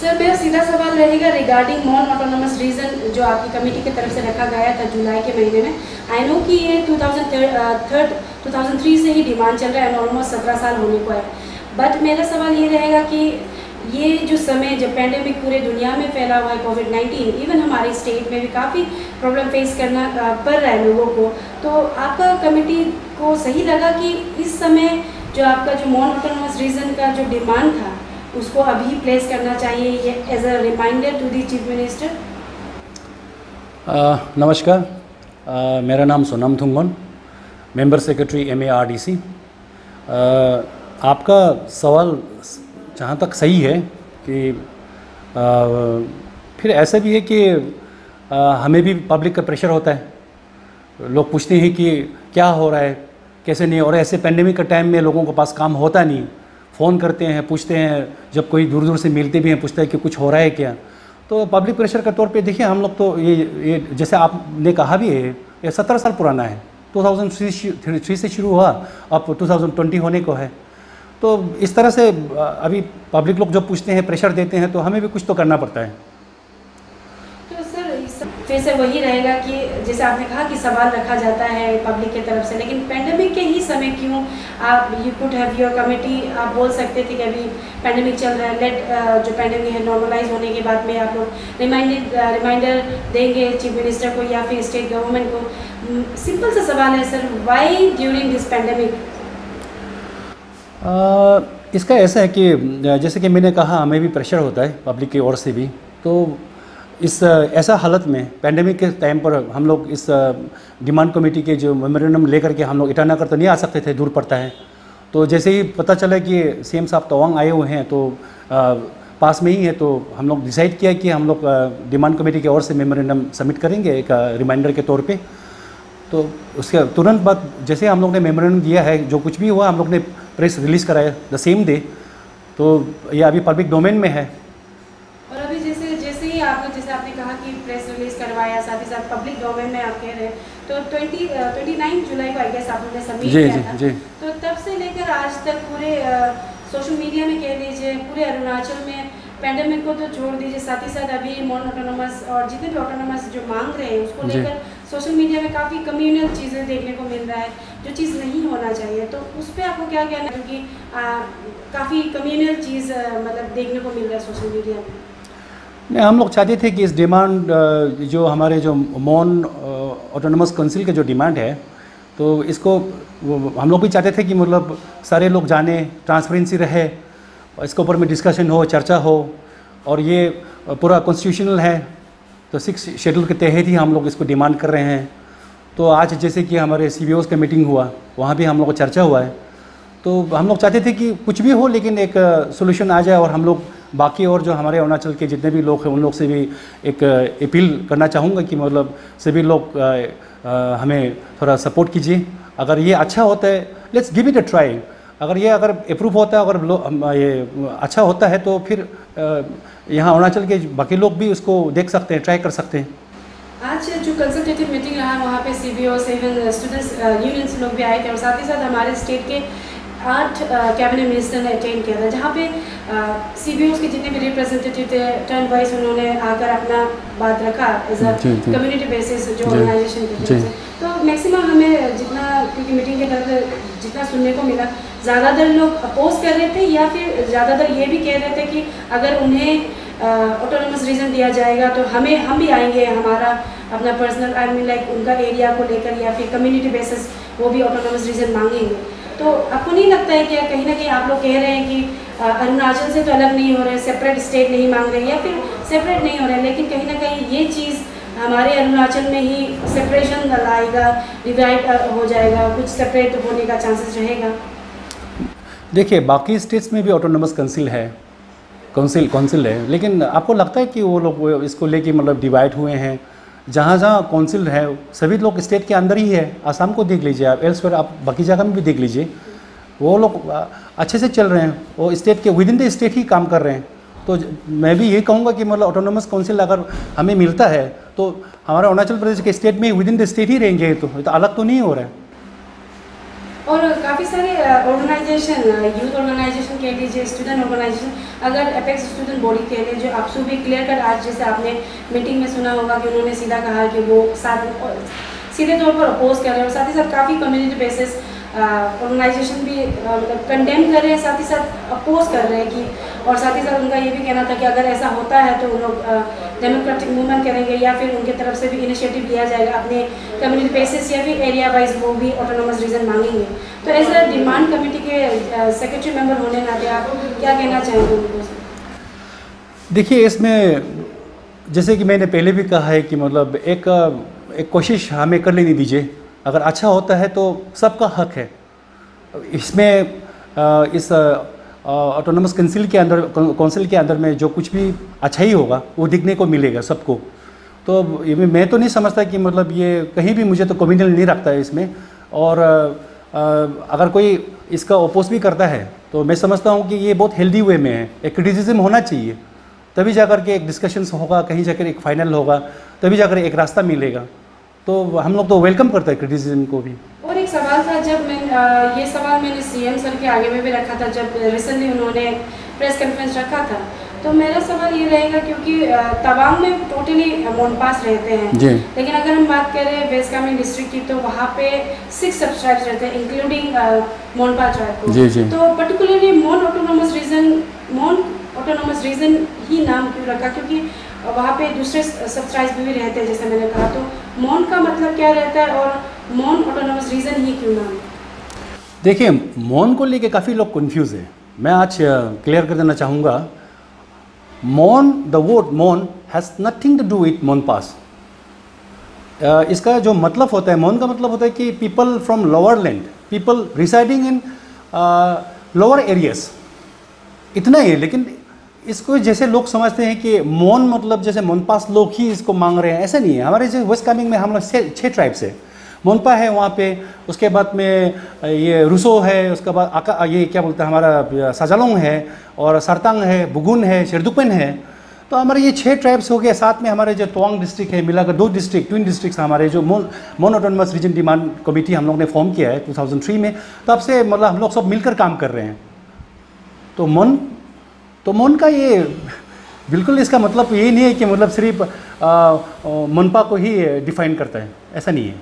Sir मेरा सीधा सवाल रहेगा रिगार्डिंग नॉन ऑटोनोमस रीजन जो आपकी कमेटी की तरफ से रखा गया था जुलाई के महीने में। आई नो कि ये 2003 से ही डिमांड चल रहा है, ऑलमोस्ट 17 साल होने को है। बट मेरा सवाल ये रहेगा कि ये जो समय जब पैंडेमिक पूरे दुनिया में फैला हुआ है कोविड-19, इवन हमारी स्टेट में भी काफ़ी प्रॉब्लम फेस करना पड़ रहा है लोगों को, तो आपका कमेटी को सही लगा कि इस समय जो आपका जो नॉन ऑटोनोमस रीजन का जो डिमांड था उसको अभी प्लेस करना चाहिए ये as a reminder to the chief minister? नमस्कार, मेरा नाम Sonam Thungon, member secretary MARDC। आपका सवाल जहाँ तक सही है कि फिर ऐसा भी है कि हमें भी पब्लिक का प्रेशर होता है। लोग पूछते हैं कि क्या हो रहा है, कैसे नहीं, और ऐसे पेंडेमिक का टाइम में लोगों के पास काम होता नहीं, फ़ोन करते हैं, पूछते हैं, जब कोई दूर दूर से मिलते भी हैं पूछते हैं कि कुछ हो रहा है क्या। तो पब्लिक प्रेशर के तौर पे देखिए हम लोग तो ये जैसे आपने कहा भी है, ये 17 साल पुराना है, 2003 से शुरू हुआ, अब 2020 होने को है। तो इस तरह से अभी पब्लिक लोग जब पूछते हैं, प्रेशर देते हैं, तो हमें भी कुछ तो करना पड़ता है। तो सर फिर से वही रहेगा कि जैसे आपने कहा कि सवाल रखा जाता है पब्लिक की तरफ से, लेकिन पैंडेमिक के ही समय क्यों आप you could have your committee, आप बोल सकते थे कि अभी पैंडेमिक चल रहा है, लेट जो पैंडेमिक है नॉर्मलाइज होने के बाद में आप लोग रिमाइंडर देंगे चीफ मिनिस्टर को या फिर स्टेट गवर्नमेंट को। सिंपल सा सवाल है sir, why during this pandemic? इसका ऐसा है कि जैसे कि मैंने कहा हमें भी प्रेशर होता है पब्लिक की ओर से भी। तो इस ऐसा हालत में पैंडेमिक के टाइम पर हम लोग इस डिमांड कमेटी के जो मेमोरेंडम लेकर के हम लोग ईटानगर तो नहीं आ सकते थे, दूर पड़ता है। तो जैसे ही पता चला कि CM साहब तवांग आए हुए हैं तो पास में ही है, तो हम लोग डिसाइड किया कि हम लोग डिमांड कमेटी की ओर से मेमोरेंडम सबमिट करेंगे एक रिमाइंडर के तौर पे। तो उसके तुरंत बाद जैसे हम लोग ने मेमोरेंडम दिया है, जो कुछ भी हुआ हम लोग ने प्रेस रिलीज़ कराया द सेम डे, तो ये अभी पब्लिक डोमेन में है। और अभी जैसे ही आपने कहा कि प्रेस रिलीज करवाया, साथ ही साथ पब्लिक डोमेन में आप कह रहे हैं, तो 29 जुलाई को आई गेस आप लोगों ने सबमिट किया था। जी। तो तब से लेकर आज तक पूरे सोशल मीडिया में कह लीजिए, पूरे अरुणाचल में पैंडेमिक को तो छोड़ दीजिए, साथ ही साथ अभी नॉन ऑटोनोमस और जितने भी ऑटोनोमस जो मांग रहे हैं उसको लेकर सोशल मीडिया में काफ़ी कम्युनल चीज़ें देखने को मिल रहा है, जो चीज़ नहीं होना चाहिए। तो उस पर आपको क्या कहना है, क्योंकि काफ़ी कम्युनल चीज़ मतलब देखने को मिल रहा है सोशल मीडिया में? नहीं, हम लोग चाहते थे कि इस डिमांड जो हमारे जो नॉन ऑटोनोमस काउंसिल का जो डिमांड है, तो इसको हम लोग भी चाहते थे कि मतलब सारे लोग जाने, ट्रांसपेरेंसी रहे, इसके ऊपर में डिस्कशन हो, चर्चा हो, और ये पूरा कॉन्स्टिट्यूशनल है, तो 6 शेड्यूल के तहत ही हम लोग इसको डिमांड कर रहे हैं। तो आज जैसे कि हमारे CBOs का मीटिंग हुआ, वहाँ भी हम लोग को चर्चा हुआ है। तो हम लोग चाहते थे कि कुछ भी हो लेकिन एक सोल्यूशन आ जाए, और हम लोग बाकी और जो हमारे अरुणाचल के जितने भी लोग हैं उन लोग से भी एक अपील करना चाहूँगा कि मतलब सभी लोग हमें थोड़ा सपोर्ट कीजिए। अगर ये अच्छा होता है, let's give it a try. अगर अप्रूव होता है, अगर ये अच्छा होता है, तो फिर यहाँ अरुणाचल के बाकी लोग भी उसको देख सकते हैं, ट्राई कर सकते हैं। आज जो कंसल्टेटिव मीटिंग रहा वहाँ पे CBOs इवन स्टूडेंट्स यूनियंस लोग भी आए थे, और साथ ही साथ हमारे स्टेट के 8 कैबिनेट मिनिस्टर ने अटेंड किया था, जहाँ पे CBOs के जितने भी रिप्रेजेंटेटिव थे टर्न वाइज उन्होंने आकर अपना बात रखा एज अ कम्युनिटी बेसिस जो ऑर्गेनाइजेशन की तरफ से। तो मैक्सिमम हमें जितना, क्योंकि मीटिंग के तरफ जितना सुनने को मिला, ज़्यादातर लोग अपोज कर रहे थे या फिर ज़्यादातर ये भी कह रहे थे कि अगर उन्हें ऑटोनोमस रीजन दिया जाएगा तो हम भी आएंगे, हमारा अपना पर्सनल आई मीन लाइक उनका एरिया को लेकर या फिर कम्युनिटी बेसिस वो भी ऑटोनोमस रीजन मांगेंगे। तो आपको नहीं लगता है कि कहीं ना कहीं आप लोग कह रहे हैं कि अरुणाचल से तो अलग नहीं हो रहे, सेपरेट स्टेट नहीं मांग रहे या फिर सेपरेट नहीं हो रहे, लेकिन कहीं ना कहीं ये चीज़ हमारे अरुणाचल में ही सेपरेशन लाएगा, डिवाइड हो जाएगा, कुछ सेपरेट होने का चांसेस रहेगा? देखिए, बाकी स्टेट्स में भी ऑटोनोमस काउंसिल है, लेकिन आपको लगता है कि वो लोग इसको लेके मतलब डिवाइड हुए हैं? जहाँ जहाँ काउंसिल है सभी लोग स्टेट के अंदर ही है। आसाम को देख लीजिए आप, एल्सवेयर आप बाकी जगह में भी देख लीजिए, वो लोग अच्छे से चल रहे हैं, वो स्टेट के विद इन द स्टेट ही काम कर रहे हैं। तो मैं भी ये कहूँगा कि मतलब ऑटोनोमस काउंसिल अगर हमें मिलता है तो हमारा अरुणाचल प्रदेश के स्टेट में विद इन द स्टेट ही रहेंगे, तो अलग तो नहीं हो रहा है। और काफ़ी सारे ऑर्गेनाइजेशन, यूथ ऑर्गेनाइजेशन कह लीजिए, स्टूडेंट ऑर्गेनाइजेशन, अगर एपेक्स स्टूडेंट बॉडी कह लें, जो आपसे भी क्लियर कर आज जैसे आपने मीटिंग में सुना होगा कि उन्होंने सीधा कहा कि वो सीधे तौर पर अपोज कर रहे हैं, और साथ ही साथ काफ़ी कम्युनिटी बेसिस ऑर्गेनाइजेशन भी मतलब कंडेम कर रहे हैं, साथ ही साथ अपोज कर रहे हैं कि, और साथ ही साथ उनका ये भी कहना था कि अगर ऐसा होता है तो उन लोग डेमोक्रेटिक मूवमेंट करेंगे या फिर उनके तरफ से भी इनिशिएटिव लिया जाएगा अपने कम्युनिटी बेसिस या फिर एरिया वाइज वो भी ऑटोनोमस रीजन मांगेंगे। तो एज अ डिमांड कमेटी के सेक्रेटरी मेंबर होने नाते आप क्या कहना चाहेंगे उनको? देखिए, इसमें जैसे कि मैंने पहले भी कहा है कि मतलब एक कोशिश हमें कर लेनी दीजिए। अगर अच्छा होता है तो सबका हक है इसमें। इस ऑटोनोमस काउंसिल के अंदर में जो कुछ भी अच्छा ही होगा वो दिखने को मिलेगा सबको। तो मैं तो नहीं समझता कि मतलब ये कहीं भी मुझे तो कम्युनल नहीं रखता है इसमें। और अगर कोई इसका ओपोज भी करता है तो मैं समझता हूँ कि ये बहुत हेल्दी वे में है। एक क्रिटिसिज्म होना चाहिए, तभी जाकर के एक डिस्कशंस होगा, कहीं जाकर एक फाइनल होगा, तभी जाकर एक रास्ता मिलेगा। तो हम लोग तो वेलकम करते हैं क्रिटिसिज्म को भी। और एक सवाल था, जब मैं ये सवाल मैंने सीएम सर के आगे में भी रखा था जब रिसेंटली उन्होंने प्रेस कॉन्फ्रेंस रखा था, तो मेरा सवाल ये रहेगा क्योंकि तवांग में टोटली मोनपास रहते हैं जी। लेकिन अगर हम बात करें वेस्ट कामेंग डिस्ट्रिक्ट की तो वहाँ पे 6 सब ट्राइब्स रहते हैं इंक्लूडिंग मोनपा ट्राइब को जी। तो पर्टिकुलरली मोन ऑटोनोमस रीजन ही नाम क्यों रखा? क्योंकि वहाँ पे दूसरे सब ट्राइब्स भी रहते हैं जैसे मैंने कहा, तो मोन का मतलब क्या रहता है और मोन ऑटोनोमस रीजन ही क्यों नाम? देखिए, मोन को लेके काफ़ी लोग कंफ्यूज है। मैं आज क्लियर कर देना चाहूँगा, moan, the word moan has nothing to do with menopause. इसका जो मतलब होता है, मोन का मतलब होता है कि people from lower land, people residing in lower areas, इतना ही। लेकिन इसको जैसे लोग समझते हैं कि मोन मतलब जैसे मोनपास लोग ही इसको मांग रहे हैं, ऐसा नहीं है। हमारे जो वेस्ट कामेंग में हम लोग 6 ट्राइब्स है। मोनपा है वहाँ पे, उसके बाद में ये रुसो है, उसके बाद ये क्या बोलते हैं हमारा साजालोंग है, और सरतांग है, बुगुन है, शेरदुकपेन है। तो हमारे ये 6 ट्राइब्स हो गए। साथ में हमारे जो तवांग डिस्ट्रिक्ट है, मिलाकर 2 डिस्ट्रिक्ट, ट्विन डिस्ट्रिक्ट्स हमारे जो मोन ऑटोनोमस रीजन डिमांड कमेटी हम लोग ने फॉर्म किया है 2003 में। तब से मतलब हम लोग सब मिलकर काम कर रहे हैं। तो मोन का ये बिल्कुल इसका मतलब ये नहीं है कि मतलब सिर्फ मोनपा को ही डिफाइन करता है, ऐसा नहीं है।